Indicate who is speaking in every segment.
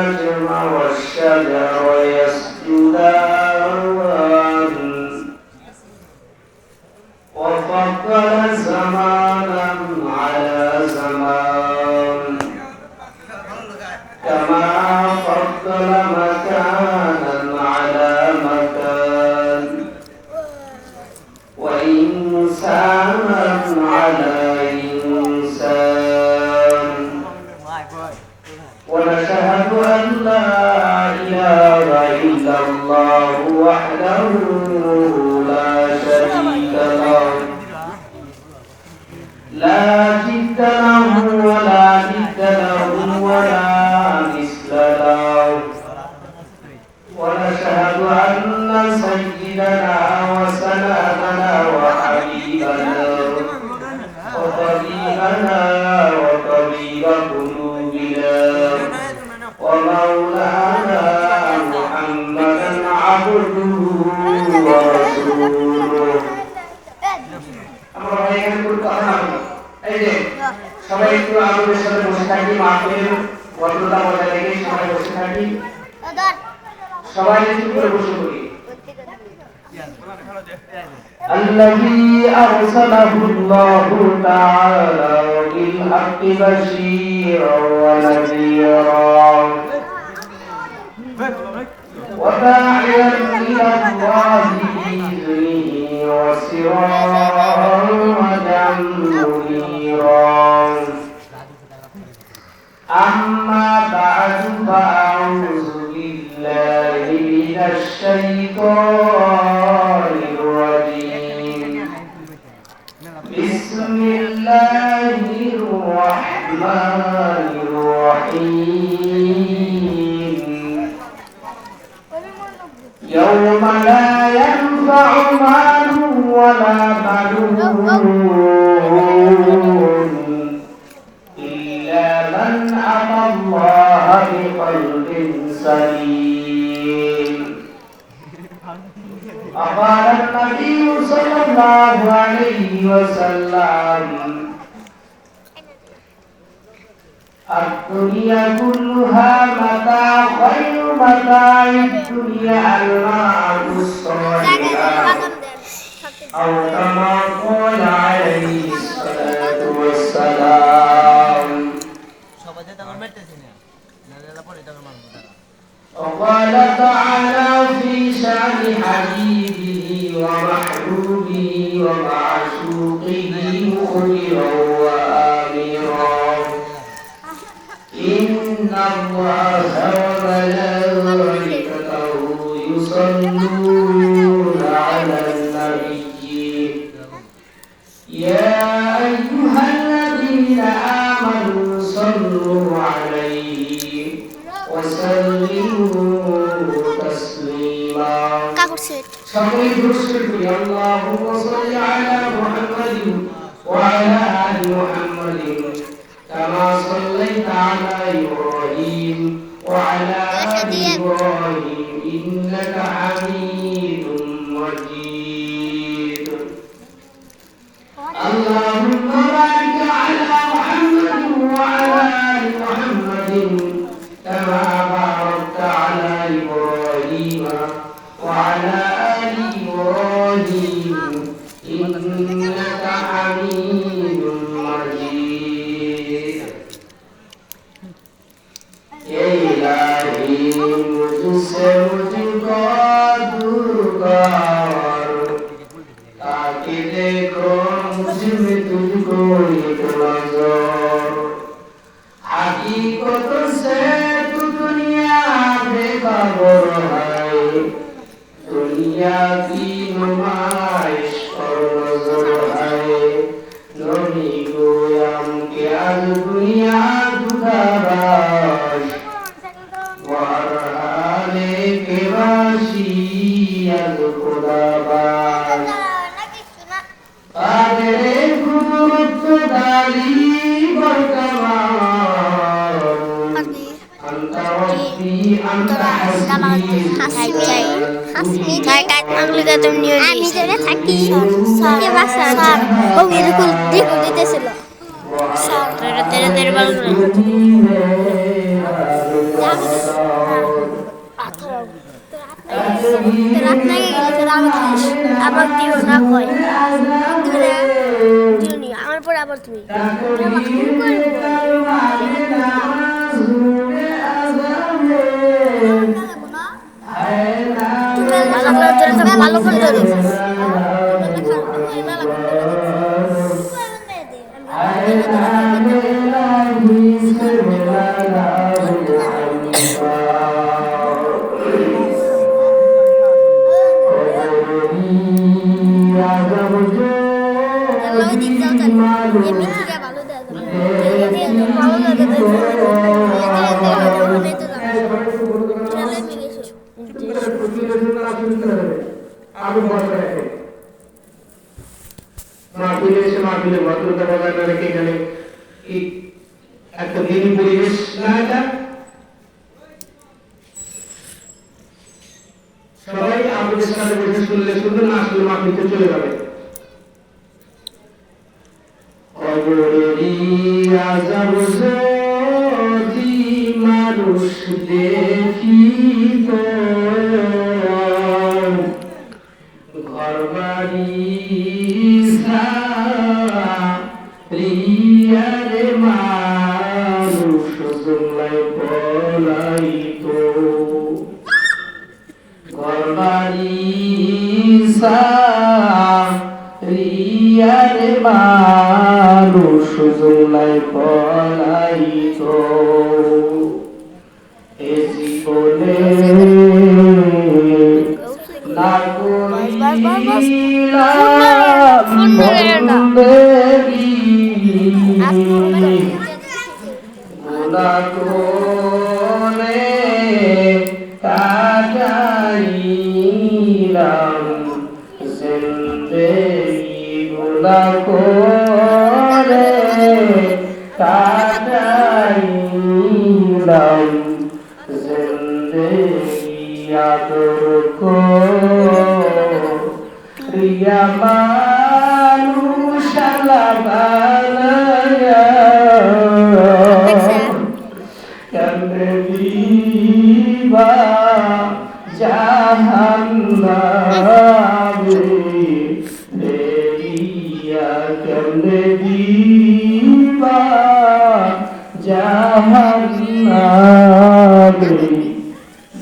Speaker 1: النجم والشجر يسجدان وفضل زمانا على زمان كما فضل مكانا على مكان وإنسانا على إنسان ونشهد أن لا إله إلا الله وحده لا شريك له لا جد له ولا ند له ولا مثل له ونشهد أن سيدنا وسندنا وحبيبنا وطبيبنا وطبيب قلوبنا ومولانا محمدا عبده ورسوله আমরা এখানে করতে হবে এই যে সবাই একটু আমাদের সাথে বসে থাকি মাহফিল ভদ্রতা বজায় রেখে সবাই বসে থাকি সবাই চুপ করে বসে পড়ি الذي أرسله الله تعالى بالحق بشيرا ونذيرا وداعيا إلى الله بإذنه وسراجا منيرا أما بعد فأعوذ بالله من الشيطان الرجيم بسم الله الرحمن الرحيم يوم لا ينفع مال ولا بنون إلا من أتى الله بقلب سليم قال النبي صلى الله عليه وسلم الدنيا كلها متاع خير متاع الدنيا الماء الصالح أو كما قال عليه الصلاة والسلام وقال تعالى في شأن حبيبه ومحبوبه ومعشوقه مخبرا وآمرا إن الله وملائكته يصلون على النبي يا أيها الذين آمنوا صلوا عليه وسلموا تسليما اللهم صل على محمد وعلى آل محمد كما صليت على إبراهيم وعلى آل إبراهيم إنك حميد مجيد اللهم بارك على محمد وعلى آل محمد كما باركت على إبراهيم وعلى آل إبراهيم إنك حميد مجيد يا إلهي मुझसे मुझको दूर कर ताकि देखो मुझ में तुझको एक नजर हकीकत से तू दुनिया बेखबर है दुनिया की नुमाइश और नजर है नबी गोयाम के आज दुनिया दुदाबाश वरहाने के वाशी आज खुदाबाश कादरे कुदरत दाली बरकरार अंत रब्बी अंत हस्बी
Speaker 2: হাসমি ঢাকায় বাংলা তুমি আমি যেটা থাকি কে বাসা স্যার ও বিলকুল ঠিক দিতেছিল স্যার তেরে তেরে তেরে বাংলা রাত লাগে গেলে তোর আমার দিও না কয় দিওনি আমার পরে আবার তুমি ভালো করে ধরো
Speaker 1: মাহফিলের ভদ্রতা বজায় না রেখে এখানে একটা দিনী পরিবেশ না এটা সবাই আমাদের সাথে বসে শুনলে শুনবে না শুনলে মাহফিলতে চলে যাবে মানুষ দেখিত ঘর বাড়ি রিয়ারে মানুষ জুমলাই পলাইত ঘর বাড়ি রিয়ারে মানুষ জুমলাই পলাইত এ জীবনে না করিলাম গুনা করে কাটাইলাম জিন্দেগি গুনা করে কাটাইলাম জিন্দেগি আদর করিয়া মানুষ বানায়া কেমনে দিবা জাহান্নামে দেখিয়া কেমনে দিবা জাহান্নামে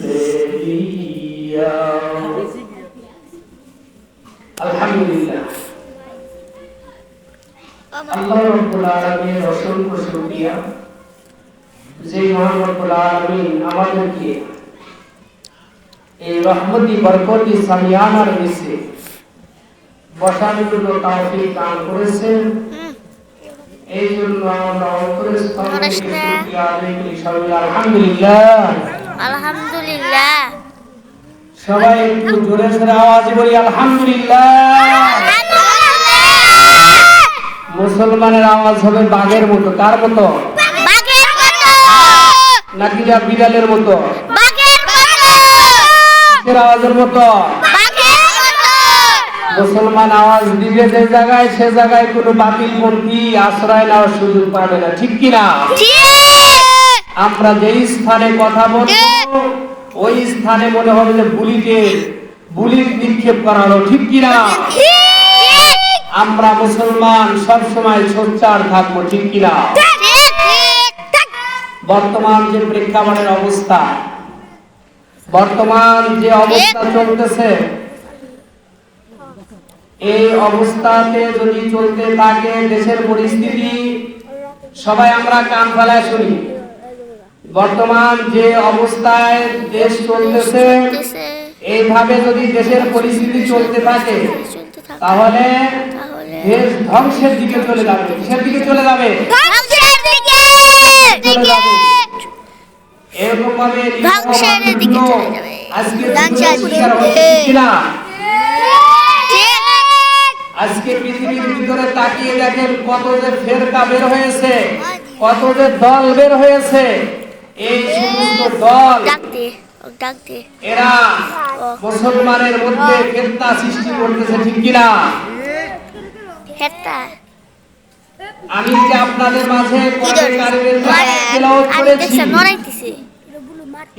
Speaker 1: দেখিয়া আলহামদুলিল্লাহ আল্লাহ রাব্বুল আলামিনের অসংখ্য শুকরিয়া যে মহান রব্বুল আলামিন আমাদেরকে এই রহমতি বরকতি সামিয়ানার নিচে বসার জন্য তৌফিক দান করেছেন এই জন্য আমরা অন্তরস্থল থেকে শুকরিয়া আদায় করি সবাই আলহামদুলিল্লাহ
Speaker 2: আলহামদুলিল্লাহ
Speaker 1: সবাই একটু জোরে জোরে আওয়াজে বলি আলহামদুলিল্লাহ মুসলমানের আওয়াজ হবে বাঘের মতো কার মতো নাকি বিড়ালের মতো কিসের আওয়াজের মতো মুসলমান আওয়াজ দিবে যে জায়গায় সে জায়গায় কোনো বাতিলপন্থী আশ্রয় নেওয়ার সুযোগ পাবে না ঠিক কিনা আমরা যেই স্থানে কথা বলবো ওই স্থানে মনে হবে যে বুলি নিক্ষেপ করা হলো ঠিক কিনা আমরা মুসলমান সব সময় সোচ্চার থাকবো ঠিক কিনা বর্তমান যে প্রেক্ষাপটের অবস্থা বর্তমান যে অবস্থা চলতেছে এই অবস্থাতে যদি চলতে থাকে দেশের পরিস্থিতি সবাই আমরা কান ফেলায় শুনি বর্তমান যে অবস্থায় দেশ চলতেছে এইভাবে যদি দেশের পরিস্থিতি চলতে থাকে তাহলে দেশ ধ্বংসের দিকে চলে যাবে কিসের দিকে চলে যাবে এরকম ভাবে ধ্বংসের দিকে চলে যাবে আজকে পৃথিবীর ভিতরে তাকিয়ে দেখেন কত যে ফেরকা বের হয়েছে কত যে দল বের হয়েছে এই সমস্ত দল এরা মুসলমানের মধ্যে ফিতনা সৃষ্টি করতেছে ঠিক কিনা আমি যে আপনাদের মাঝে কোরআন কারিমের তেলাওয়াত করেছি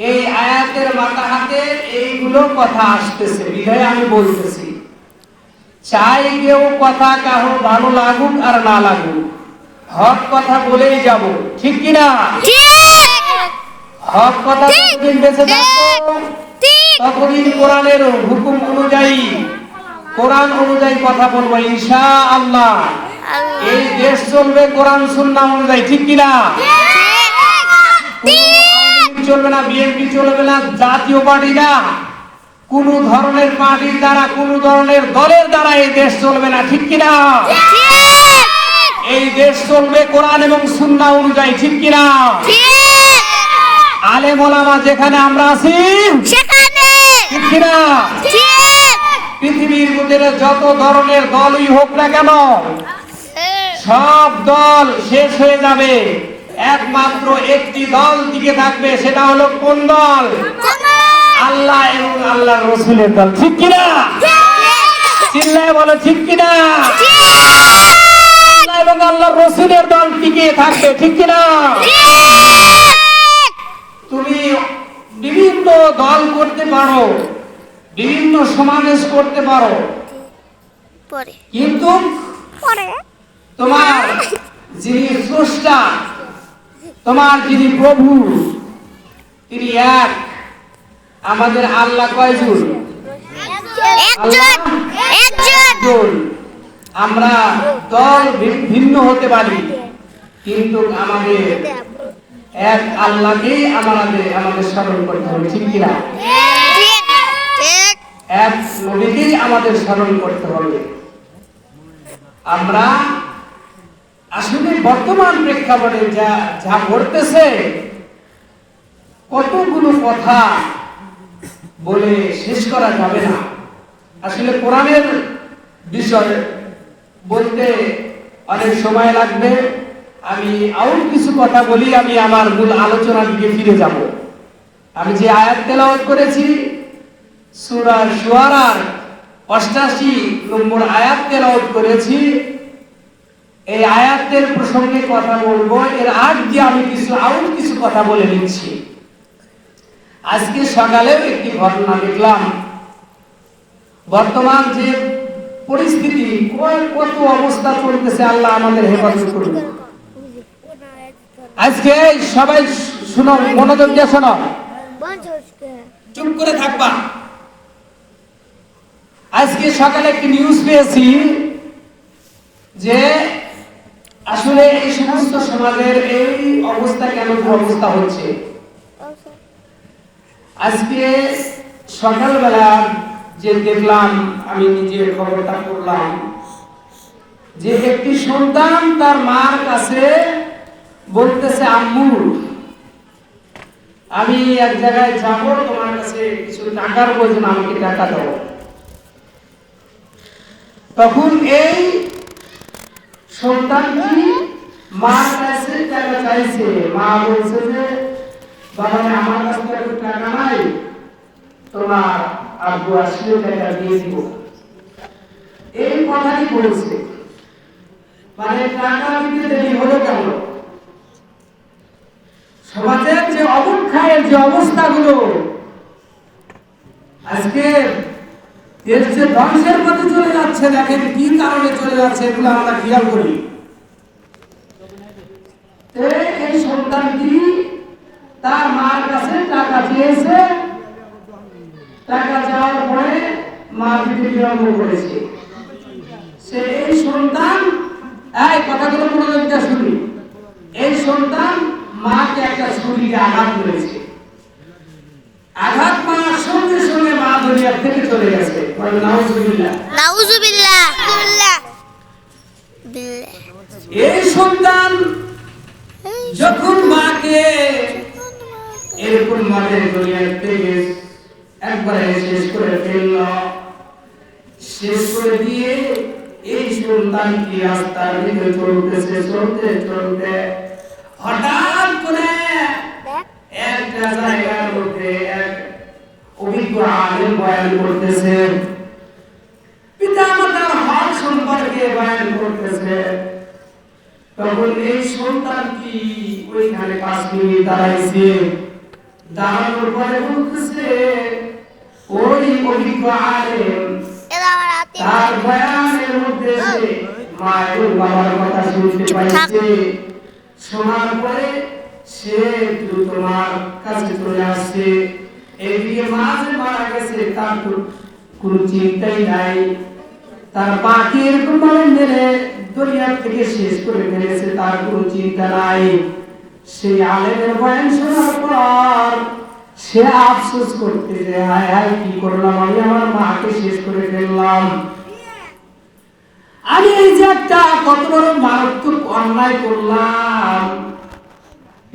Speaker 1: এই আয়াতের মাথাহাতে এইগুলো কথা আসতেছে বিধায় আমি বলতেছি, চাই কেউ কথা কারো ভালো লাগুক আর না লাগুক, হক কথা বলেই যাব, ঠিক কিনা? হক কথা যতদিন বেঁচে থাকবো ততদিন কোরআনের হুকুম অনুযায়ী, কোরআন অনুযায়ী কথা বলবো ইনশাআল্লাহ। এই দেশ চলবে কোরআন সুন্নাহ অনুযায়ী, ঠিক কিনা? চলবে না, বিএনপি চলবে না, জাতীয় পার্টি না, কোন ধরনের পার্টির দ্বারা, কোন ধরনের দলের দ্বারা এই দেশ চলবে না, ঠিক কিনা? এই দেশ চলবে কোরআন এবং সুন্নাহ অনুযায়ী, ঠিক কিনা? আলেম ওলামা যেখানে আমরা আছি সেখানে, ঠিক কিনা? পৃথিবীর মধ্যে যত ধরনের দলই হোক না কেন, সব দল শেষ হয়ে যাবে, একমাত্র একটি দল টিকে থাকবে, সেটা হলো কোন দল? আল্লাহ এবং আল্লাহর রাসূলের দল, ঠিক কিনা? চিল্লায় বলো ঠিক কিনা? আল্লাহ এবং আল্লাহর রাসূলের দল টিকে থাকবে, ঠিক কিনা? তুমি বিভিন্ন দল করতে পারো, বিভিন্ন সমাবেশ করতে পারো, কিন্তু তোমার যিনি স্রষ্টা, তোমার যিনি প্রভু, তিনি এক। আমাদের আল্লাহ কয়জন? একজন। আমরা দল ভিন্ন হতে পারি, কিন্তু আমাদের এক আল্লাহকেই আমাদের স্মরণ করতে হবে, ঠিক কিনা? এক নবীকেই আমাদের স্মরণ করতে হবে। আমরা আসলে বর্তমান প্রেক্ষাপটে যা ঘটতেছে, কতগুলো কথা বলে শেষ করা যাবে না। আসলে কোরআনের বিষয় বলতে অনেক সময় লাগবে। আমি আরো কিছু কথা বলি, আমি আমার মূল আলোচনার দিকে ফিরে যাব। আমি যে আয়াত তেলাওয়াত করেছি সূরা শুআরার ৮৮ নম্বর আয়াত তেলাওয়াত করেছি, এই আয়াতের প্রসঙ্গে কথা বলবো। এর আগে আমি আরো কিছু কথা বলে নিচ্ছি। আজকে সকালেও একটি ঘটনা দেখলাম। বর্তমান যে পরিস্থিতি, কত অবস্থা চলতেছে, আল্লাহ আমাদের হেফাজত করুন। আজকে সবাই শুনো, মনোযোগ দিয়ে শোনো, চুপ করে থাকবা। আজকে সকালে একটি নিউজ পেয়েছি যে আসলে এই সমস্ত সমাজের এই অবস্থা কেন অবস্থা হচ্ছে। আজকে সকালবেলা যে দেখলাম, আমি নিজে খবরটা পড়লাম যে একটি সন্তান তার মার কাছে বলতেছে, আম্মু আমি এক জায়গায় যাব, তোমার কাছে কিছু টাকার প্রয়োজন, আমাকে টাকা দাও। তখন এই সন্তানটি মার কাছে টাকা চাইছে। মা বলছে যে বাবা, আমার কাছে টাকা নাই, তোমার আব্বু আসলে টাকা দিয়ে দিব। এই কথাই বলছে। মানে টাকা দিতে দেরি হলো কেন? সমাজের যে অবক্ষয়ের যে অবস্থাগুলো, আজকে এর যে ধ্বংসের পথে চলে যাচ্ছে, দেখেন কি কারণে চলে যাচ্ছে, এগুলো আমরা খেয়াল করি। এই সন্তানটি তার মার কাছে টাকা চেয়েছে, টাকা চাওয়ার পরে মা দিতে বিলম্ব করেছে। সে এই সন্তান, এই কথাগুলো মনোযোগ দিয়ে শুনি, এই সন্তান মাকে একটা ছুরিতে আঘাত করেছে। আঘাত পাওয়ার সঙ্গে সঙ্গে মা দুনিয়া থেকে চলে গেছে। নাউজুবিল্লাহ, নাউজুবিল্লাহ। এই সন্তান যখন মাকে এরকম মাদের দুনিয়া থেকে একবারে শেষ করে ফেলল, শেষ করে দিয়ে এই সন্তানটি রাস্তার দিকে চলতেছে, চলতে চলতে হঠাৎ করে একটা জায়গার মধ্যে এক অভিজ্ঞ আলেম বয়ান করতেছে, পিতা মাতার হক সম্পর্কে বয়ান করতেছে। তখন এই সন্তানটি ওইখানে ৫ মিনিট দাঁড়াইছে, দাঁড়ানোর পরে বলতেছে ওই অভিজ্ঞ আলেম তার বয়ানের মধ্যে সে মায়ের বাবার কথা শুনতে পাইছে, শোনার পরে সে দ্রুত মার কাছে চলে আসছে। এইদিকে মা যে মারা গেছে তার তো কোনো চিন্তাই নাই, তার মাকে এরকম ভাবে মেরে দুনিয়া থেকে শেষ করে ফেলেছে, তার কোনো চিন্তা নাই। সেই আলেমের বয়ান শোনার পর সে আফসোস করতে যে হায় হায় কি করলাম, আমি আমার মাকে শেষ করে ফেললাম, আমি এই যে একটা কত বড় মারাত্মক অন্যায় করলাম,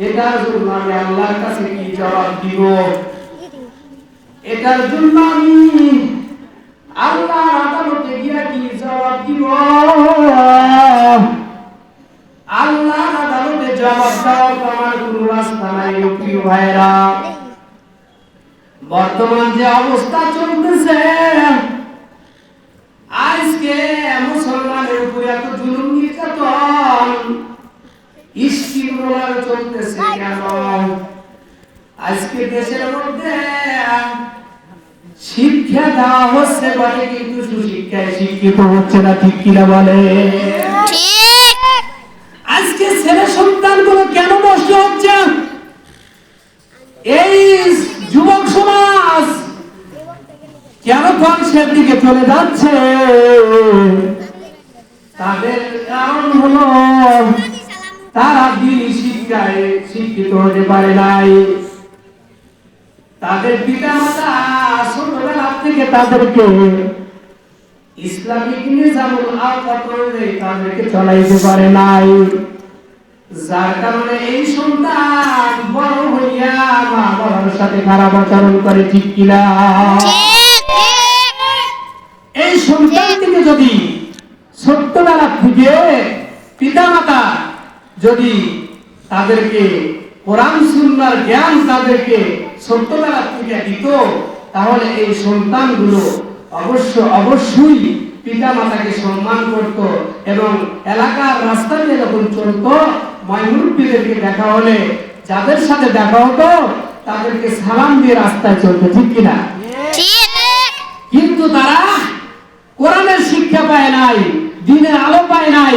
Speaker 1: এটার জন্য আমি আল্লাহর কাছে কি জবাব দিব, এটার জন্য আমি আল্লাহর আদালতে গিয়ে কি জবাব দিব, আল্লাহর আদালতে জবাব দেওয়ার আমার কোনো রাস্তা নাই। প্রিয় ভাইরা, বর্তমান যে অবস্থা চলতেছে, আজকে মুসলমানের উপরে এত জুলুম নির্যাতন স্টিমরোলার চলতেছে কেন? আজকে দেশের মধ্যে শিক্ষা দেওয়া হচ্ছে বলে, কিন্তু সুশিক্ষায় শিক্ষিত হচ্ছে না, ঠিক কিনা বলে? আজকে ছেলে সন্তানগুলো কেন নষ্ট হচ্ছে? এই যুবক সমাজ কেন ধ্বংসের দিকে চলে যাচ্ছে? তাদের কারণ হলো তারা দিন শিক্ষায় শিক্ষিত হতে পারে নাই। তাদের পিতা মাতা ছোটবেলা থেকে তাদেরকে ইসলামিক নিজামুল আওতায় তাদেরকে চলাইতে পারে নাই, যার কারণে এই সন্তান বড় হইয়া মা বাবার সাথে খারাপ আচরণ করে, ঠিক কিনা? এই সন্তানটিকে যদি ছোট্টবেলা থেকে পিতা মাতা যদি তাদেরকে কোরআন সুন্নাহর জ্ঞান তাদেরকে ছোট্টবেলা থেকে দিত, তাহলে এই সন্তানগুলো অবশ্যই পিতা মাতাকে সম্মান করত, এবং এলাকার রাস্তা দিয়ে যখন চলত মুরব্বিদেরকে দেখা হলে যাদের সাথে দেখা হতো তাদেরকে সালাম দিয়ে রাস্তায় চলতো, ঠিক কিনা? কিন্তু তারা কোরআনের শিক্ষা পায় নাই, দ্বীনের আলো পায় নাই,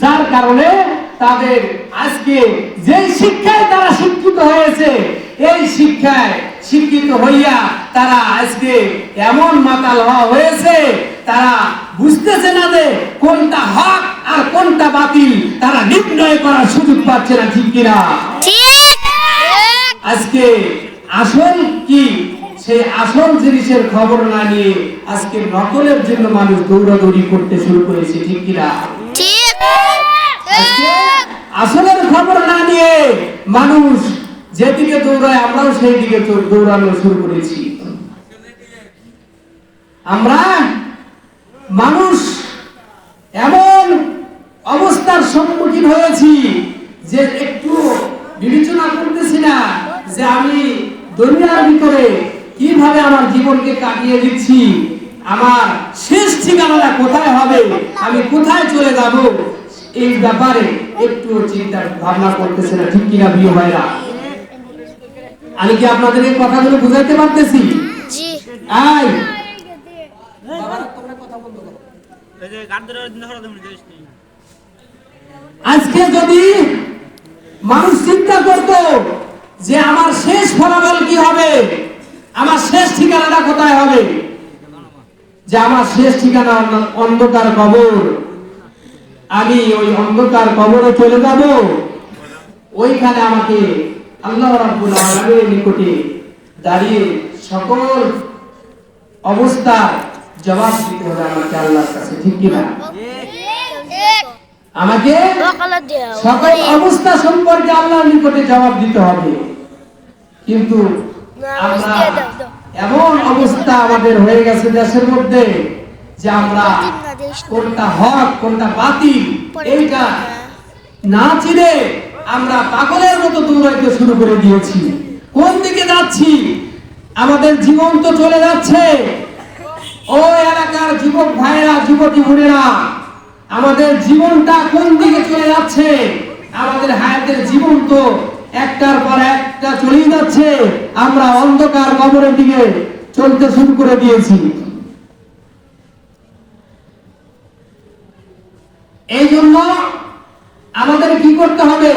Speaker 1: যার কারণে তাদের আজকে যে শিক্ষায় তারা শিক্ষিত হয়েছে, এই শিক্ষায় শিক্ষিত হইয়া তারা আজকে এমন মাতাল হওয়া হয়েছে, তারা বুঝতেছে না যে কোনটা হক আর কোনটা বাতিল, তারা নির্ণয় করার সুযোগ পাচ্ছে না, ঠিক কিনা? আজকে আসল কি, সেই আসল জিনিসের খবর না নিয়ে আজকে নকলের জন্য মানুষ দৌড়াদৌড়ি করতে শুরু করেছে, ঠিক কিনা? আসলের খবর না নিয়ে মানুষ যেদিকে দৌড়ায় আমরাও সেই দিকে দৌড়ানো শুরু করেছি। আমরা মানুষ এমন অবস্থার সম্মুখীন হয়েছি যে একটু বিবেচনা করতেছি না যে আমি দুনিয়ার ভিতরে কিভাবে আমার জীবনকে কাটিয়ে দিচ্ছি, আমার শেষ ঠিকানাটা কোথায় হবে, আমি কোথায় চলে যাব, এই ব্যাপারে একটু চিন্তা ভাবনা করতেছে না, ঠিক কিনা প্রিয় ভাইরা? আমি কি আপনাদের এই কথাগুলো বুঝাইতে পারতেছি? আজকে যদি মানুষ চিন্তা করত যে আমার শেষ ফলাফল কি হবে, আমার শেষ ঠিকানাটা কোথায় হবে, যে আমার শেষ ঠিকানা অন্ধকার কবর, আমি ওই অন্ধকার কবরে চলে যাব, ওইখানে আমাকে আল্লাহ রাব্বুল আলামিনের নিকটে দাঁড়িয়ে সকল অবস্থা জবাব দিতে হবে আমাকে আল্লাহর কাছে, ঠিক কিনা? আমাকে সকল অবস্থা সম্পর্কে আল্লাহর নিকটে জবাব দিতে হবে। কিন্তু আমরা এমন অবস্থা আমাদের হয়ে গেছে দেশের মধ্যে যে আমরা কোনটা হক কোনটা বাতিল এইটা না চিনে আমরা পাগলের মতো দৌড়াইতে শুরু করে দিয়েছি। কোন দিকে যাচ্ছি? আমাদের জীবন তো চলে যাচ্ছে। ওই এলাকার যুবক ভাইরা, যুবতী বোনেরা, আমাদের জীবনটা কোন দিকে চলে যাচ্ছে? আমাদের হায়াতের জীবন তো
Speaker 3: একটার পর একটা চলেই যাচ্ছে, আমরা অন্ধকার কবরের দিকে চলতে শুরু করে দিয়েছি। এই জন্য আমাদের কি করতে হবে?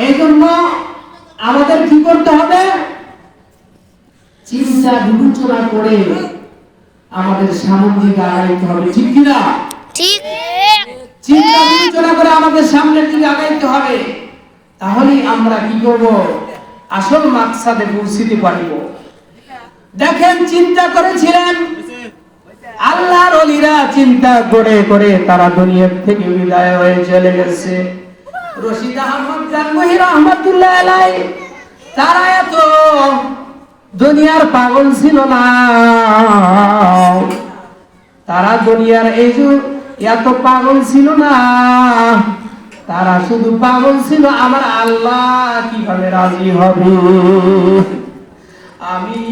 Speaker 3: এই জন্য আমাদের কি করতে হবে? চিন্তা বিবেচনা করে আমাদের সামনের দিকে আগাইতে হবে, ঠিক কিনা?
Speaker 2: ঠিক।
Speaker 3: চিন্তা বিবেচনা করে আমাদের সামনের দিকে আগাইতে হবে, তাহলেই আমরা কি করব? আসল মাকসাদে পৌঁছিতে পারব। দেখেন, চিন্তা করেছিলেন আল্লাহর ওলিরা, চিন্তা করে করে তারা দুনিয়া থেকে বিদায় হয়ে চলে গেছে। রশিদ আহমদ গাঙ্গুহি রহমাতুল্লাহ আলাইহি, তারা এত দুনিয়ার পাগল ছিল না। তারা দুনিয়ার এই যে এত পাগল ছিল না, তারা শুধু পাগল ছিল আমার আল্লাহ কিভাবে রাজি হবে, আমি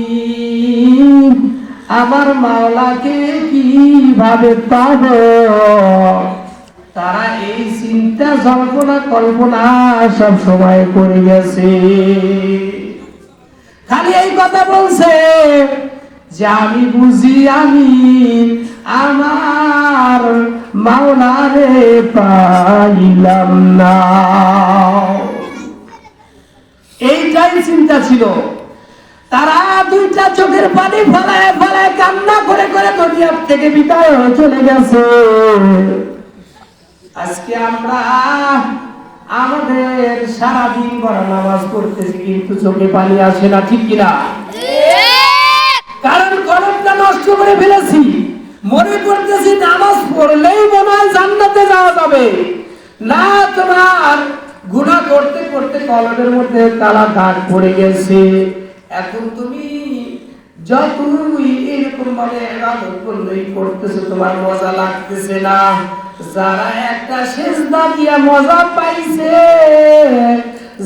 Speaker 3: আমার মাওলাকে কিভাবে পাব। তারা এই চিন্তা কল্পনা সব সময় করে গেছে। খালি এই কথা বলছে যে আমি বুঝি আমি আমার মাওলারে পাইলাম না। এইটাই চিন্তা ছিল। তারা দুইটা চোখের পানি ফলায় ফলায় কান্না করে করে দুনিয়া থেকে বিদায় হয়ে চলে গেছে। আজকে আমরা আমাদের সারাদিন বড় নামাজ পড়তেছি, কিন্তু চোখে পানি আসে না, ঠিক কিনা? কারণ কলমটা নষ্ট করে ফেলেছি। মনে করতেছি নামাজ পড়লেই মনে হয় জান্নাতে যাওয়া যাবে না। তোমার গুনাহ করতে করতে কলমের মধ্যে কালা দাগ পড়ে গেছে। এখন তুমি যতই এরকম ভাবে ইবাদত করলেই করতেছো, তোমার মজা লাগতেছে না। যারা একটা সিজদা দিয়া মজা পাইছে,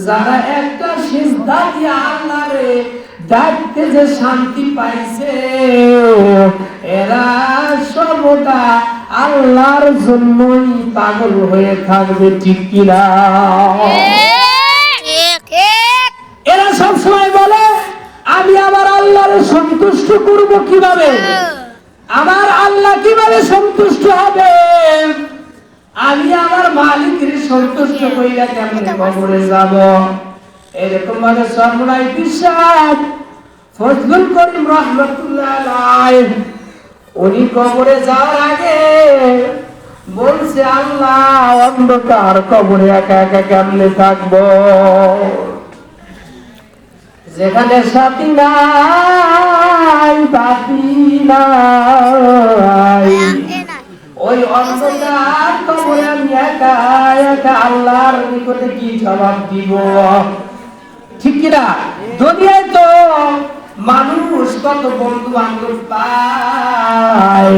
Speaker 3: যারা একটা সিজদা দিয়া আল্লাহরে ডাকতে যে শান্তি পাইছে, এরা সর্বদা আল্লাহর জন্যই পাগল হয়ে থাকবে, ঠিক কিনা? এরা সব সময় বলে আমি আমার আল্লাহরে সন্তুষ্ট করব কিভাবে, আমার আল্লাহ কিভাবে সন্তুষ্ট হবে, আমি আমার মালিকের সন্তুষ্ট কইরা কেমনে কবরে যাব। এরকম ভাবে সর্বনাই বিশ্বাস ফজলুল করিম রাহমাতুল্লাহ আলাইহি উনি কবরে যাওয়ার আগে বলছে, আল্লাহ অন্ধকার কবরে একা একা কেমনে থাকবো, যেখানে সাথী নাই বাতি নাই, ওই অন্ধকার কবরে আমি একা একা আল্লাহর নিকটে কি জবাব দিব, ঠিক কিনা? দুনিয়ায় তো মানুষ কত বন্ধু বান্ধব পায়,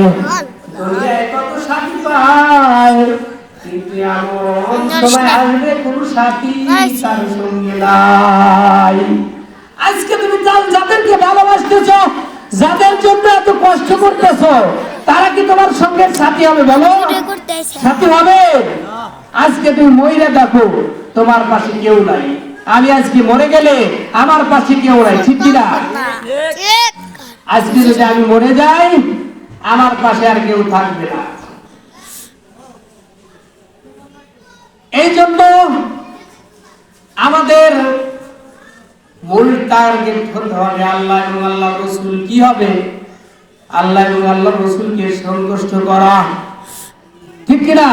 Speaker 3: দুনিয়ায় কত সাথী পায়, কিন্তু এমন সময় আসবে কোন সাথী তার সঙ্গে নাই। আজকে তুমি যাদেরকে ভালোবাসতেছো, যাদের জন্য এত কষ্ট করতেছো, তারা কি তোমার সঙ্গে সাথী হবে? বলো, সাথী হবে? আজকে তুমি মইরা দেখো, তোমার পাশে কেউ নাই। আমি আজকে মরে গেলে আমার পাশে কেউ নাই, ঠিক কিনা? আজকে যদি আমি মরে যাই, আমার পাশে আর কেউ থাকবে না। এই জন্য আমাদের মূল টার্গেট হতে হবে আল্লাহ এবং আল্লাহ রাসূল। কি হবে? আল্লাহ এবং আল্লাহ রাসূলকে সন্তুষ্ট করা, ঠিক কিনা?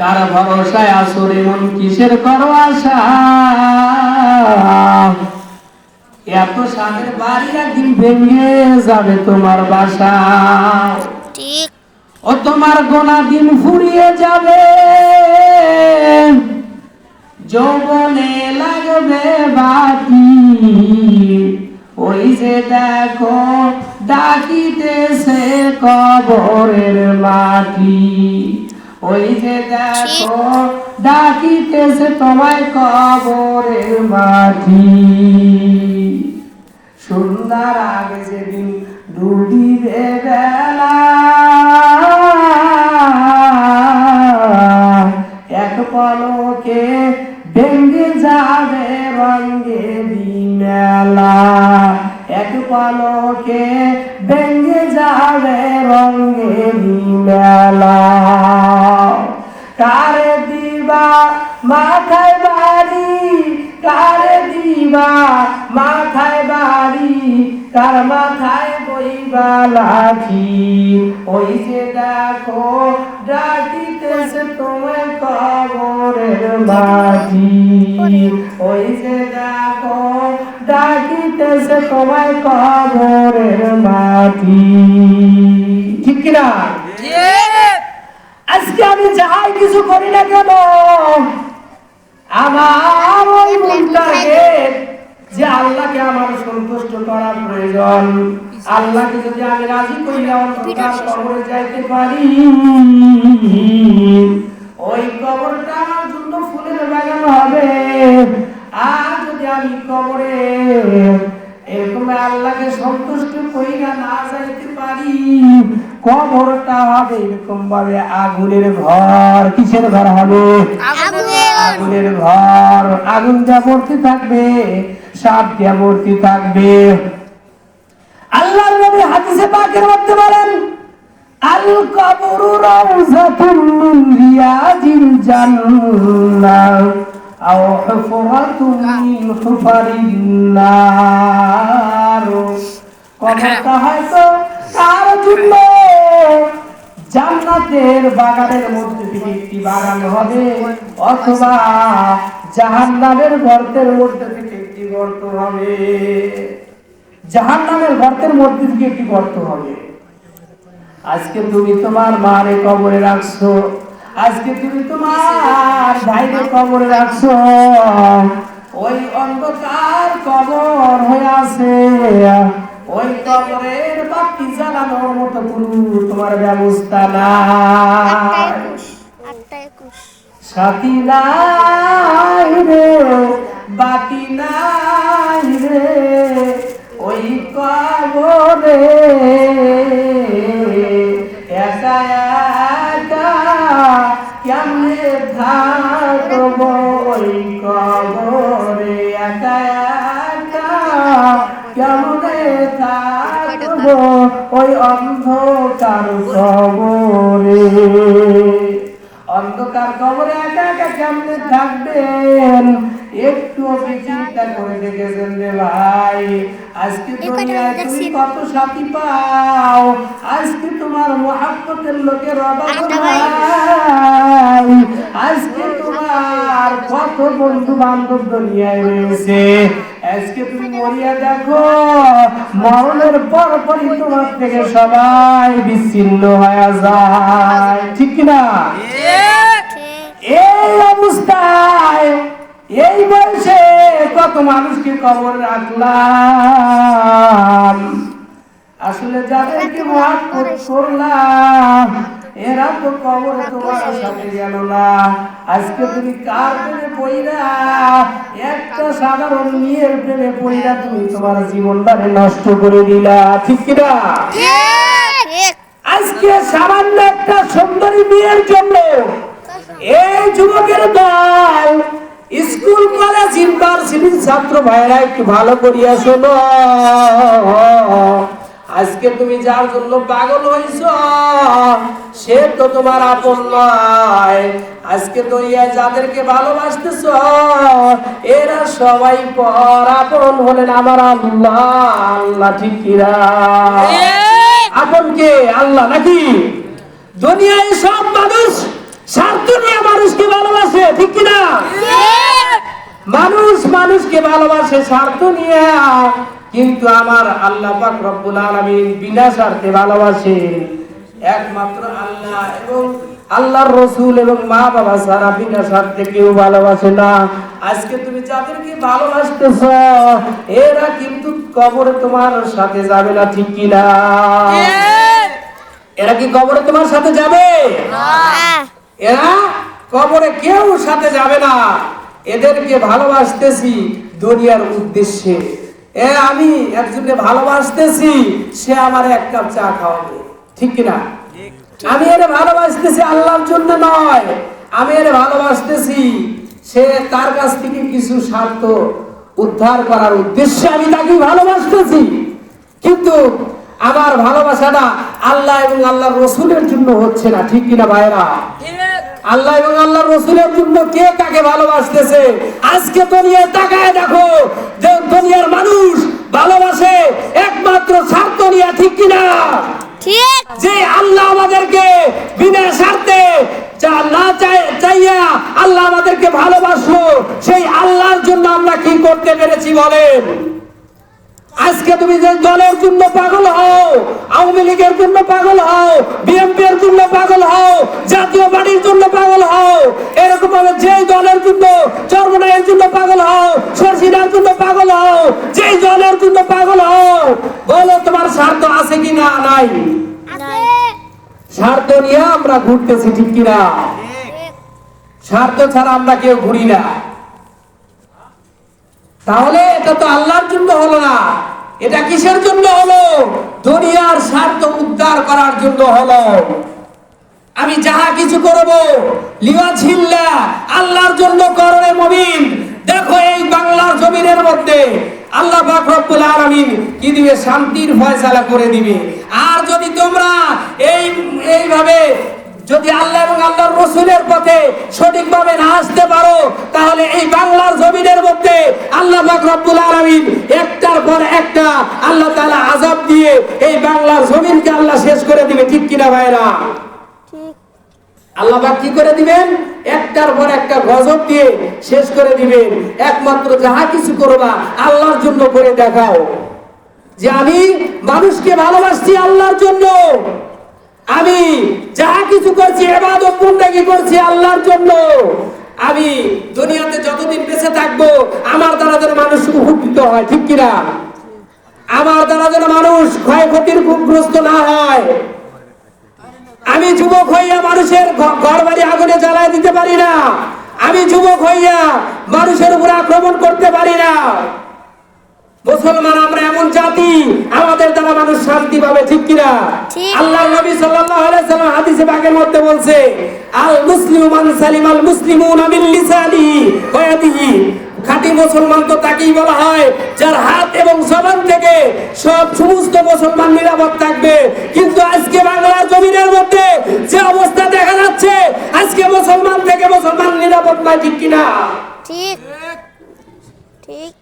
Speaker 3: কার ভরসায় আসরে মন কিসের করো আশা, এত সাদের বাড়ি একদিন ভেঙে যাবে তোমার বাসা,
Speaker 2: ঠিক।
Speaker 3: ও তোমার গোনা দিন ফুরিয়ে যাবে, যৌবনে লাগবে বাতি, ওই যে দেখো ডাকিতেছে কবরের মাটি, ওই যে দেখো ডাকিতেছে তোমায় কবরের মাটি। সুন্দর আগে যেদিন ডুবিবে বেলা এক পলকে ভেঙে যাবে রঙ্গেরি মেলা এক পলকে ভেঙে যাবে রঙ্গেরি মেলা কারে দিবা মাথায় বাড়ি কারে দিবা মাথায় বাড়ি কার মাথায় বইবা লাঠি ওই যে দেখো ডাকিতেছে তোমায় কবরের মাটি ওই যে দেখো ডাকিতেছে তোমায় কবরের মাটি ঠিক কিনা আজকে আমি যাই কিছু করি না কেন আমার ওই মনটাকে যে আল্লাহকে আমার সন্তুষ্ট করা প্রয়োজন আল্লাহকে যদি আমি রাজি করিয়া অন্ধকার কবরে যাইতে পারি ওই কবরটা আমার জন্য ফুলের বাগান হবে আর যদি আমি কবরে এরকম আল্লাহকে সন্তুষ্ট করিয়া না যাইতে পারি কবরটা হবে এরকম ভাবে আগুনের ঘর কিসের ঘর হবে আগুনের ঘর আগুন দিয়ে ভর্তি থাকবে সাপ দিয়ে ভর্তি থাকবে আল্লাহর নবী হাদিসে পাকের মধ্যে বলেন আল কবরু রাউযাতুন মিন রিয়াজিল জান্নাহ আও হুফরাতুন মিন হুফারিন নার কবরটা হয়তো তার জন্য জান্নাতের বাগানের মধ্যে থেকে একটি বাগান হবে অথবা জাহান্নামের গর্তের মধ্যে থেকে একটি গর্ত হবে জাহান্নামের গর্তের মধ্যে থেকে একটি গর্ত হবে আজকে তুমি তোমার মারে কবরে রাখছো আজকে তুমি তোমার ভাইরে কবরে রাখছো ওই অন্ধকার কবর হয়ে আছে ওই কবরের বাতি জ্বালানোর মতো কোনো তোমার ব্যবস্থা নাই সাথী নাই রে বাতি নাই রে ওই কবরে একা একা কেমনে থাকবো ওই কবরে একা একা কেমনে থাকবো ওই অন্ধকার কবরে অন্ধকার কবরে একা একা কেমনে থাকবেন একটু চিন্তা করে দেখেছেন রে ভাই আজকে দুনিয়ায় তুমি কত সাথী পাও আজকে তোমার মুহাব্বতের লোকের অভাব নাই আজকে তোমার কত বন্ধু বান্ধব দুনিয়ায় রয়েছে আজকে তুমি মরিয়া দেখো মরণের পরপরই তোমার থেকে সবাই বিচ্ছিন্ন হয়ে যায় ঠিক কিনা এই অবস্থায় এই বয়সে কত মানুষকে কবর রাখলাম আসলে যাদেরকে মহব্বত করলাম এরা তো কবরে তোমার সাথে গেল না আজকে তুমি কার প্রেমে পড়িরা একটা সাধারণ মেয়ের প্রেমে পড়িরা তুমি তোমার জীবনটাকে নষ্ট করে দিলা ঠিক কিনা আজকে সামান্য একটা সুন্দরী মেয়ের জন্য এই যুবকের দল স্কুল কলেজ ইউনিভার্সিটির ছাত্র ভাইরা একটু ভালো করিয়া শোনো আজকে তুমি যার জন্য পাগল হইছো সে তো তোমার আপন নয় আজকে দুনিয়া যাদেরকে ভালোবাসতেছো এরা সবাই পর আপন হলেন আমার আল্লাহ আল্লাহ ঠিক কিনা আপন কে আল্লাহ নাকি দুনিয়ায় সব মানুষ স্বার্থ নিয়ে মানুষকে ভালোবাসে ঠিক কিনা মানুষ মানুষকে ভালোবাসে স্বার্থ নিয়ে কিন্তু আমার আল্লাহ পাক রব্বুল আলামিন বিনা স্বার্থে ভালোবাসে একমাত্র আল্লাহ এবং আল্লাহর রাসূল এবং মা বাবা ছাড়া বিনা স্বার্থে কেউ ভালোবাসে না আজকে তুমি যাদেরকে ভালোবাসতেছো এরা কিন্তু কবরে তোমার সাথে যাবে না ঠিক কিনা এরা কি কবরে তোমার সাথে যাবে এরা কবরে কেউ সাথে যাবে না এদেরকে ভালোবাসতেছি দুনিয়ার উদ্দেশ্যে আমি একজনকে ভালোবাসতেছি, সে আমার এক কাপ চা খাওয়াবে, ঠিক কিনা? আমি এর ভালোবাসতেছি আল্লাহর জন্য নয়, আমি এর ভালোবাসতেছি সে তার কাছ থেকে কিছু স্বার্থ উদ্ধার করার উদ্দেশ্যে আমি তাকে ভালোবাসতেছি। কিন্তু আমার ভালোবাসাটা আল্লাহ এবং আল্লাহর রসুলের জন্য হচ্ছে না, ঠিক কিনা ভাইরা? আল্লাহ এবং আল্লাহর রসুলের জন্য কে কাকে ভালোবাসতেছে? আজকে দুনিয়ায় তাকায় দেখো, যে দুনিয়ার মানুষ ভালোবাসে একমাত্র স্বার্থ নিয়ে, ঠিক কিনা?
Speaker 2: ঠিক।
Speaker 3: যে আল্লাহ আমাদেরকে বিনা স্বার্থে যা না চাইয়া আল্লাহ আমাদেরকে ভালোবাসলো, সেই আল্লাহর জন্য আমরা কি করতে পেরেছি বলেন? আজকে তুমি যে দলের জন্য পাগল হও, আওয়ামী লীগের জন্য পাগল হও, বিএনপির জন্য পাগল হও, জাতীয় পার্টির জন্য পাগল হও, এরকম ভাবে যে দলের জন্য, চরমনাইয়ের জন্য পাগল হও, সরসিনার জন্য পাগল হও, যে দলের জন্য পাগল হও, বলো তোমার স্বার্থ আছে কি না? নাই। স্বার্থ নিয়ে আমরা ঘুরতেছি, ঠিক কিনা? স্বার্থ ছাড়া আমরা কেউ ঘুরি না। তাহলে এটা তো আল্লাহর জন্য হলো না, এটা কিসের জন্য হলো? দুনিয়ার স্বার্থ উদ্ধার করার জন্য হলো। আমি যাহা কিছু করব লিওয়াজিল্লাহ, আল্লাহর জন্য করবে মুমিন। দেখো এই বাংলার জমিনের মধ্যে আল্লাহ পাক রব্বুল আলামিন কি দিবে? শান্তির ফয়সালা করে দিবে। আর যদি তোমরা এইভাবে যদি আল্লাহ এবং আল্লাহর রাসূলের পথে সঠিকভাবে না আসতে পারো, তাহলে এই বাংলার জমিনের মধ্যে আল্লাহ পাক রব্বুল আলামিন একটার পর একটা আল্লাহ তাআলা আযাব দিয়ে এই বাংলার জমিনকে আল্লাহ শেষ করে দিবে, ঠিক কিনা ভাইরা? আল্লাহ পাক কি করে দিবেন? একটার পর একটা গজব দিয়ে শেষ করে দিবেন। একমাত্র যাহা কিছু করবা আল্লাহর জন্য করে দেখাও, যে আমি মানুষকে ভালোবাসছি আল্লাহর জন্য, আমি যাহা কিছু করছি ইবাদত বন্দেগী করছি আল্লাহর জন্য, আমি দুনিয়াতে যতদিন বেঁচে থাকবো আমার দ্বারা যেন মানুষ উপকৃত হয়, ঠিক কিনা? আমার দ্বারা যেন মানুষ ক্ষয়ক্ষতির গ্রস্ত না হয়। আমি যুবক হইয়া মানুষের ঘর বাড়ি আগুনে জ্বালায় দিতে পারি না, আমি যুবক হইয়া মানুষের উপর আক্রমণ করতে পারি না। মুসলমান আমরা এমন জাতি, আমাদের দ্বারা মানুষ শান্তি পাবে, ঠিক কিনা? আল্লাহর নবী সাল্লাল্লাহু আলাইহি সাল্লাম হাদিসে পাকের মধ্যে বলছে, আল মুসলিমু মান সালিমাল মুসলিমুনা মিন লিসানিহি ওয়া ইয়াদিহি। খাঁটি মুসলমান তো তাকেই বলা হয় যার হাত এবং জবান থেকে সমস্ত মুসলমান নিরাপদ থাকবে। কিন্তু আজকে বাংলার জমিনের মধ্যে যে অবস্থা দেখা যাচ্ছে, আজকে মুসলমান থেকে মুসলমান নিরাপদ নয়, ঠিক কিনা?
Speaker 2: ঠিক ঠিক।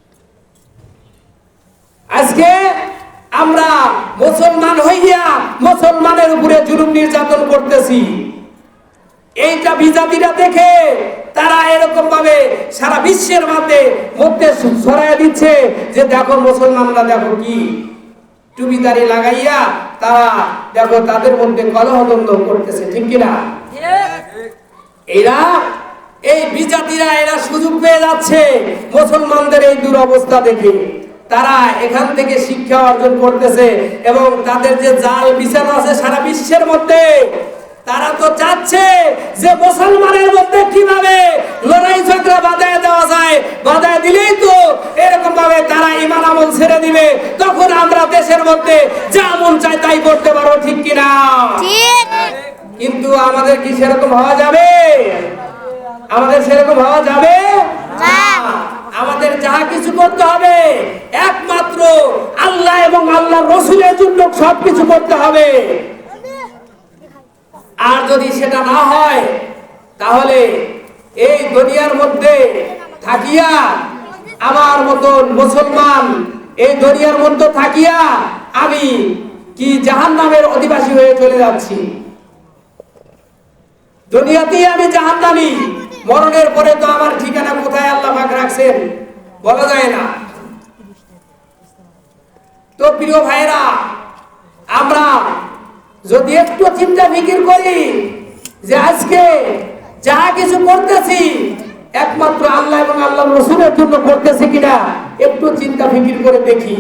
Speaker 3: আজকে আমরা মুসলমান হইয়া মুসলমানের উপরে জুলুম নির্যাতন করতেছি। এইটা বিজাতিরা দেখে তারা এরকম ভাবে সারা বিশ্বের মধ্যে ছড়াইয়া দিচ্ছে যে দেখো মুসলমানরা দেখো কি টুপিদারি লাগাইয়া তারা দেখো তাদের মধ্যে কলহদ্বন্দ্ব করতেছে, ঠিক কিনা? এরা এই বিজাতিরা এরা সুযোগ পেয়ে যাচ্ছে মুসলমানদের এই দুরবস্থা দেখে। তারা এখান থেকে শিক্ষা অর্জন করতেছে এবং তাদের যে জাল বিচার আছে সারা বিশ্বের মধ্যে, তারা তো চাচ্ছে যে মুসলমানের মধ্যে কিভাবে লড়াই ঝগড়া বাঁধায় দেওয়া যায়, বাঁধায় দিলেই তো এরকম ভাবে তারা ঈমান আমল ছেড়ে দিবে, তখন আমরা দেশের মধ্যে যা মন চায় তাই করতে পারবো, ঠিক কিনা?
Speaker 2: ঠিক।
Speaker 3: কিন্তু আমাদের কি সেরকম হওয়া যাবে? আমাদের সেরকম হওয়া যাবে না। আমাদের যাহা কিছু করতে হবে একমাত্র আল্লাহ এবং আল্লাহর রাসূলের জন্য সবকিছু করতে হবে। আর যদি সেটা না হয়, তাহলে এই দুনিয়ার মধ্যে থাকিয়া আমার মতন মুসলমান এই দুনিয়ার মধ্যে থাকিয়া আমি কি জাহান্নামের অধিবাসী হয়ে চলে যাচ্ছি? দুনিয়াতেই আমি জাহান্নামী, মরণের পরে তো আমার ঠিকানা কোথায় আল্লাহ পাক রাখছেন বলা যায় না। তো প্রিয় ভাইরা, আমরা যদি একটু চিন্তা ফিকির করি যে আজকে যা কিছু করতেছি একমাত্র আল্লাহ এবং আল্লাহর রাসূলের জন্য করতেছি কিনা, একটু চিন্তা ফিকির করে দেখি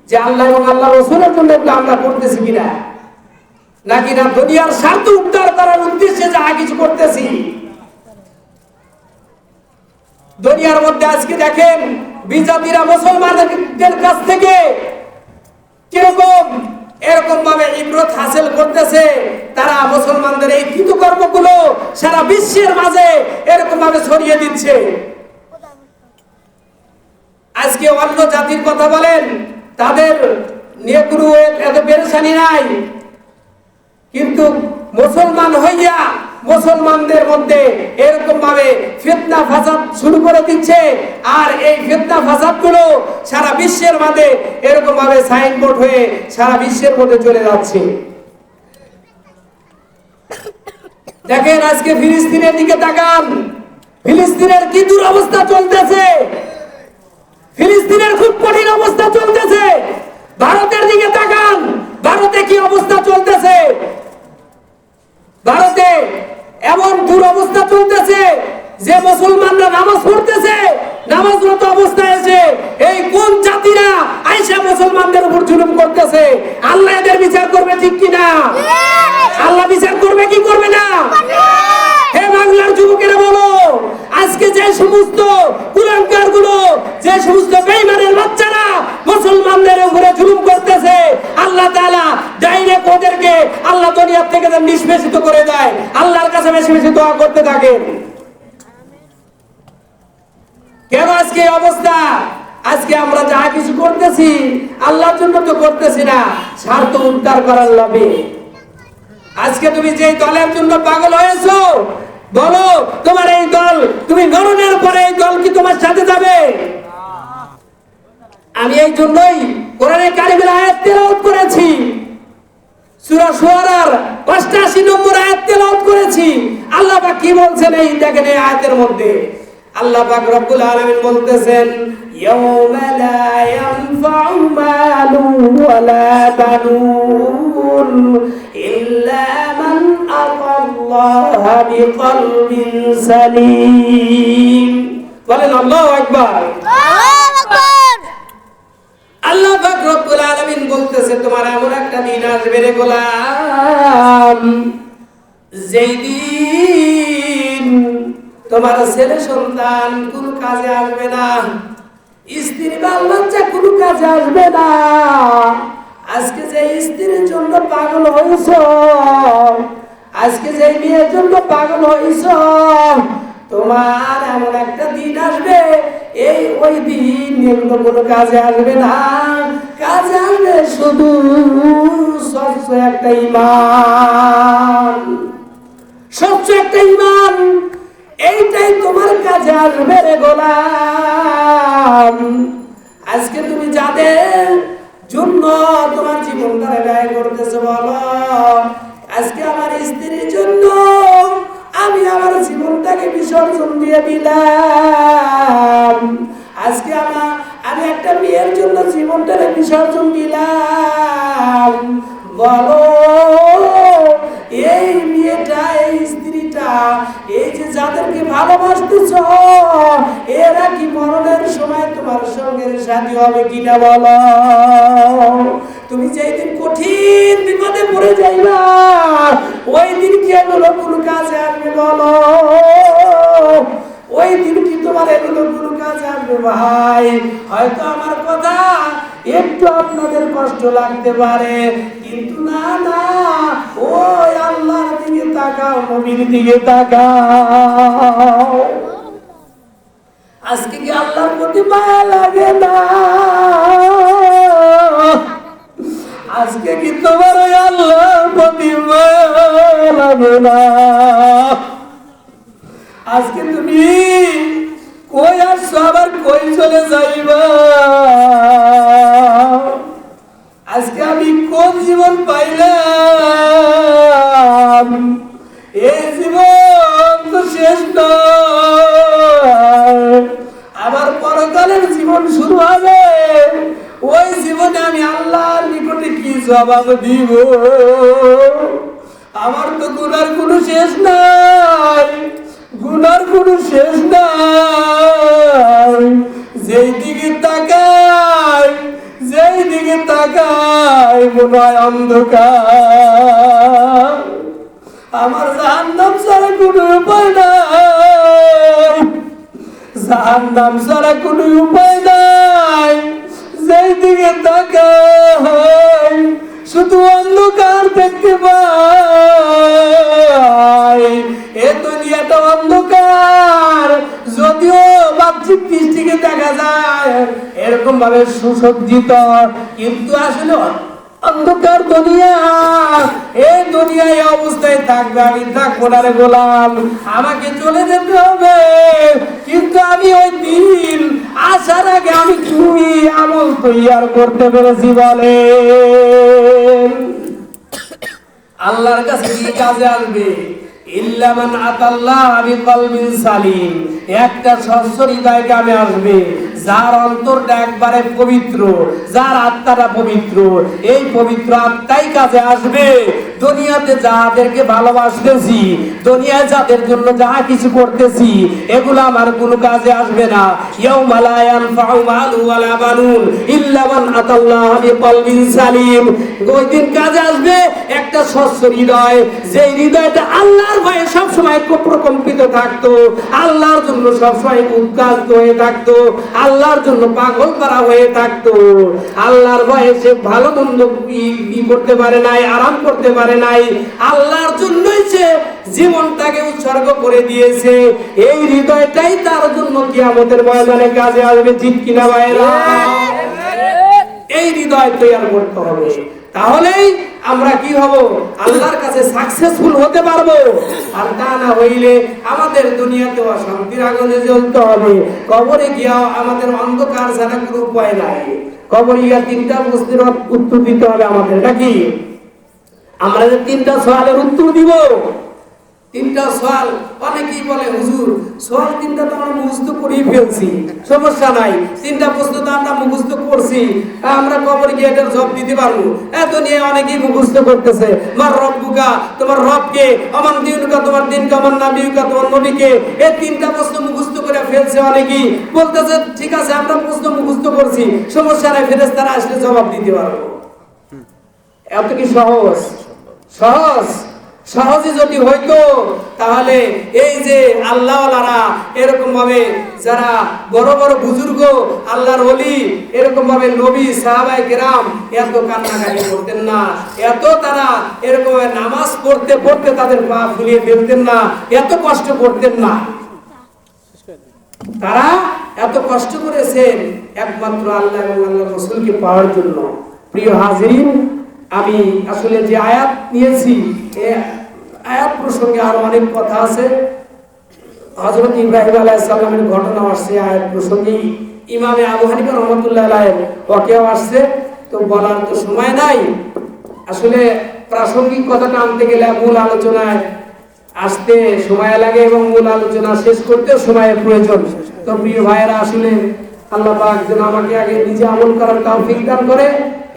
Speaker 3: যে আল্লাহ এবং আল্লাহর রাসূলের জন্য আমরা করতেছি কিনা, নাকি না দুনিয়ার স্বার্থ উদ্ধার করার উদ্দেশ্যে যা কিছু করতেছি। দুনিয়ার মধ্যে আজকে দেখেন বিজাতিরা মুসলমানদের কাছ থেকে কিরকম এরকম ভাবে ইবরত হাসিল করতেছে, তারা মুসলমানদের এই কৃতকর্মগুলো সারা বিশ্বের মাঝে এরকম ভাবে ছড়িয়ে দিচ্ছে। আজকে অন্য জাতির কথা বলেন, তাদের নিয়ে কোনো এত পেরেশানি নাই, কিন্তু মুসলমান হইয়া মুসলমানদের মধ্যে এরকম ভাবে ফিতনা ফাসাদ শুরু করে দিচ্ছে। আর এই ফিতনা ফাসাদ গুলো সারা বিশ্বের মধ্যে এরকম ভাবে সাইনবোর্ড হয়ে সারা বিশ্বের মধ্যে চলে যাচ্ছে। দেখেন আজকে ফিলিস্তিনের দিকে তাকান, ফিলিস্তিনের কি দুরবস্থা চলতেছে, ফিলিস্তিনের খুব কঠিন অবস্থা চলতেছে। ভারতের দিকে তাকান, ভারতে কি অবস্থা চলতেছে, ভারতে এমন দুরবস্থা চলতেছে যে মুসলমানরা নামাজ পড়তেছে, নামাজরত অবস্থায় এসে এই কোন জাতিরা আইসা মুসলমানদের উপর জুলুম করতেছে। আল্লাহ এদের বিচার করবে, ঠিক কিনা? আল্লাহ বিচার করবে কি করবে না? হে বাংলার যুবকেরা বলো, আজকে যে সমস্ত কুলাঙ্গার গুলো, যে সমস্ত বেঈমানের বাচ্চারা মুসলমানদের উপরে জুলুম করতেছে, আল্লাহ তাআলা ডাইরেক্ট ওদেরকে আল্লাহ দুনিয়া থেকে নিষ্পেষিত করে দেয়। আল্লাহর কাছে বেশি বেশি দোয়া করতে থাকেন। কেন আজকে এই অবস্থা? আজকে আমরা যা কিছু করতেছি আল্লাহর জন্য তো করতেছি না, স্বার্থ উদ্ধার করার লোভে। আজকে তুমি যে দলের জন্য পাগল হয়েছো, বলো তোমার এই দল, তুমি মরণের পরে এই দল কি তোমার সাথে যাবে? আমি এই জন্যই কোরআনে কারিমের আয়াত তেলাওয়াত করেছি, সূরা শুআরার ৮৫ নম্বর আয়াত তেলাওয়াত করেছি। আল্লাহ পাক কি বলছেন এই দেখেন এই আয়াতের মধ্যে। আল্লাহ পাক রব্বুল আলামিন বলতেছেন, ইয়াউমা লা ইয়ানফাউ মালু ওয়ালা বানুন ইল্লা মান আতাল্লাহা বিকলবিন সালিম। বলেন আল্লাহু আকবার।
Speaker 2: আল্লাহু আকবার।
Speaker 3: আল্লাহ পাক রব্বুল আলামিন বলতেছে, তোমার এমন একটা দিন আসবে রে গোলাম, যেই দিন তোমার ছেলে সন্তান কোন কাজে আসবে না, স্ত্রী বাল বাচ্চা কোন কাজে আসবে না। আজকে যে স্ত্রীর জন্য পাগল হইছ, আজকে যে মেয়ের জন্য পাগল হইছ, তোমার এমন একটা দিন আসবে, এই ওই দিন এগুলো কোনো কাজে আসবে না। কাজে আসবে শুধু স্বচ্ছ একটা ঈমান, স্বচ্ছ একটা ঈমান, এইটাই তোমার কাজে আসবে রে গোলাম। আজকে তুমি যাদের জন্য তোমার জীবনটা ব্যয় করতেছো, বলো আজকে আমার স্ত্রীর জন্য আমি আমার জীবনটাকে বিসর্জন দিয়ে দিলাম, আজকে আমি একটা মেয়ের জন্য জীবনটাকে বিসর্জন দিলাম। বলো এই মেয়েটা, এই স্ত্রীটা, এই যে যাদেরকে ভালোবাসতেছ, এরা কি মরণের সময় তোমার সঙ্গে সাথী হবে কিনা বলো? তুমি যেই দিন কঠিন বিপদে পড়ে যাইবা, ওই দিন কি এগুলো কোনো কাজে আসবে বলো? ওই দিন কি তোমার এগুলো কোনো কাজে আসবে? ভাই, হয়তো আমার কথা একটু আপনাদের কষ্ট লাগতে পারে, কিন্তু না না, ওই আল্লাহর দিকে তাকাও, নবীর দিকে তাকাও। আজকে কি আল্লাহর প্রতি মায়া লাগে না? আজকে কি তোমার ওই আল্লাহর প্রতি মায়া লাগে না? আজকে তুমি কই আসছো, আবার কই চলে যাইবা? আজকে আমি কোন জীবন পাইলাম? এই জীবন তো শেষ নয়, আবার পরকালের জীবন শুরু হবে। ওই জীবনে আমি আল্লাহর নিকটে কি জবাব দিব? আমার তো গুনার কোনো শেষ নাই, গুনার কোনো শেষ নাই। যেই দিকে তাকাই, যেই দিকে তাকাই মনে হয় অন্ধকার। আমার জাহান্নাম ছাড়া কোনো উপায় নাই, জাহান্নাম ছাড়া কোনো উপায় নাই। যেই দিকে তাকাই শুধু অন্ধকার দেখতে পাই। এ দুনিয়াটা অন্ধকার, যদিও বাহ্যিক দৃষ্টিকে দেখা যায় এরকম ভাবে সুসজ্জিত, কিন্তু আসলে অন্ধকার দুনিয়া। এই দুনিয়ায় অবস্থায় থাকবে, আমি থাকবো না রে গোলাম, আমাকে চলে যেতে হবে। কিন্তু আমি ওই দিন আসার আগে আমি তুমি আমল তৈয়ার করতে পেরেছি বলে। আল্লাহর কাছে কি কাজে আসবে? ইল্লা মান আতাল্লাহ বিকলবিন সালিম, একটা স্বচ্ছ হৃদয় কামে আসবে, যার অন্তরটা একবারে পবিত্র, যার আত্মাটা পবিত্র। এই পবিত্র আত্মাই কাজে আসবে। দুনিয়াতে যাদেরকে ভালোবাসতেছি, দুনিয়ায় যাদের জন্য যা কিছু করতেছি, এগুলো আমার কোনো কাজে আসবে না। ইয়াউমা লা ইয়ানফাউ মালু ওয়ালা বানুন ইল্লা মান আতাল্লাহ বিকলবিন সালিম। ওই দিন কাজে আসবে একটা স্বচ্ছ হৃদয়, যে হৃদয়টা আল্লাহর ভয়ে সবসময় প্রকম্পিত থাকতো, আল্লাহর জন্য সবসময় উদ্গাস্ত হয়ে থাকতো, আল্লাহর জন্য পাগল করা হয়ে থাকতো। আল্লাহর ভয়ে সে ভালো মন্দ করতে পারে নাই, আরাম করতে পারে নাই, আল্লাহর জন্যই সে জীবনটাকে উৎসর্গ করে দিয়েছে। এই হৃদয়টাই তার জন্য কিয়ামতের ময়দানে কাজে আসবে। ঠিক কিনা ভাইরা? এই হৃদয় তৈরি করতে হবে, তাহলেই আমরা কি হব? আল্লাহর কাছে সাকসেসফুল হতে পারবো। আর তা না হইলে আমাদের দুনিয়াতে অশান্তির আগুনে জ্বলতে হবে, কবরে গিয়া আমাদের অন্ধকার ছাড়া কোনো উপায় নাই। কবরে গিয়া তিনটা প্রশ্নের উত্তর দিতে হবে আমাদের, নাকি? আমরা যে তিনটা সওয়ালের উত্তর দিব, তিনটা সওয়াল, অনেকেই বলে হুজুর সওয়াল তিনটা তো আমরা মুখস্থ করেই ফেলছি, সমস্যা নাই, তিনটা প্রশ্ন তো আমরা মুখস্থ করছি, আমরা কবরে গিয়ে এটার জবাব দিতে পারবো। এত নিয়ে অনেকেই মুখস্থ করতেছে, মার রব্বুকা, তোমার রবকে, আমার দিনুকা, তোমার দিনকে, আমার নবীকা, তোমার নবীকে। এই তিনটা প্রশ্ন মুখস্থ করে ফেলছে অনেকেই, বলতেছে ঠিক আছে আমরা প্রশ্ন মুখস্থ করছি, সমস্যা নাই, ফেরেশতারা আসলে জবাব দিতে পারবো। এত কি সহজ? সহজ? সহজে যদি হইতো তাহলে এই যে আল্লাহওয়ালারা এরকম ভাবে, যারা বড় বড় বুজুর্গ আল্লাহর ওলি, এরকম ভাবে নবী সাহাবায়ে কেরাম এত কান্নাকাটি করতেন না, এত তারা এরকম নামাজ পড়তে পড়তে তাদের পা ফুলিয়ে ফেলতেন না, এত কষ্ট করতেন না। তারা এত কষ্ট করেছেন একমাত্র আল্লাহ এবং আল্লাহর রাসূলকে পাওয়ার জন্য। প্রিয় হাজিরিন, আমি আসলে যে আয়াত নিয়েছি, এই আয়াত প্রসঙ্গে আরো অনেক কথা আছে। হযরত ইব্রাহিম আলাইহিস সালামের ঘটনা আসছে আয়াত প্রসঙ্গে, ইমামে আবু হানিফা রাহমাতুল্লাহ আলাইহি ওয়াকিয়া আসছে, তো বলার তো সময় নাই। আসলে প্রাসঙ্গিক কথাটা আনতে গেলে মূল আলোচনায় আসতে সময় লাগে এবং মূল আলোচনা শেষ করতেও সময়ের প্রয়োজন। তো প্রিয় ভাইয়েরা, আসলে আল্লাহ পাক যেন আমাকে আগে নিজে আমল করার তৌফিক দান করে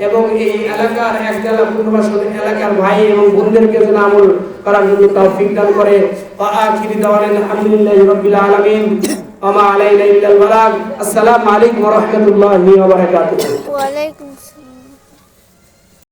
Speaker 3: এবং এই এলাকার একজেলা পুনর্বাসন এলাকার ভাই এবং বোনদেরকে যেন আমল করার জন্য তৌফিক দান করে। ওয়া আখিরি দাওয়ানা আলহামদুলিল্লাহি রাব্বিল আলামিন ওয়া মা আলাইনা ইল্লাল বালাগ। আসসালামু আলাইকুম ওয়া রাহমাতুল্লাহি ওয়া বারাকাতুহু।
Speaker 2: ওয়া আলাইকুম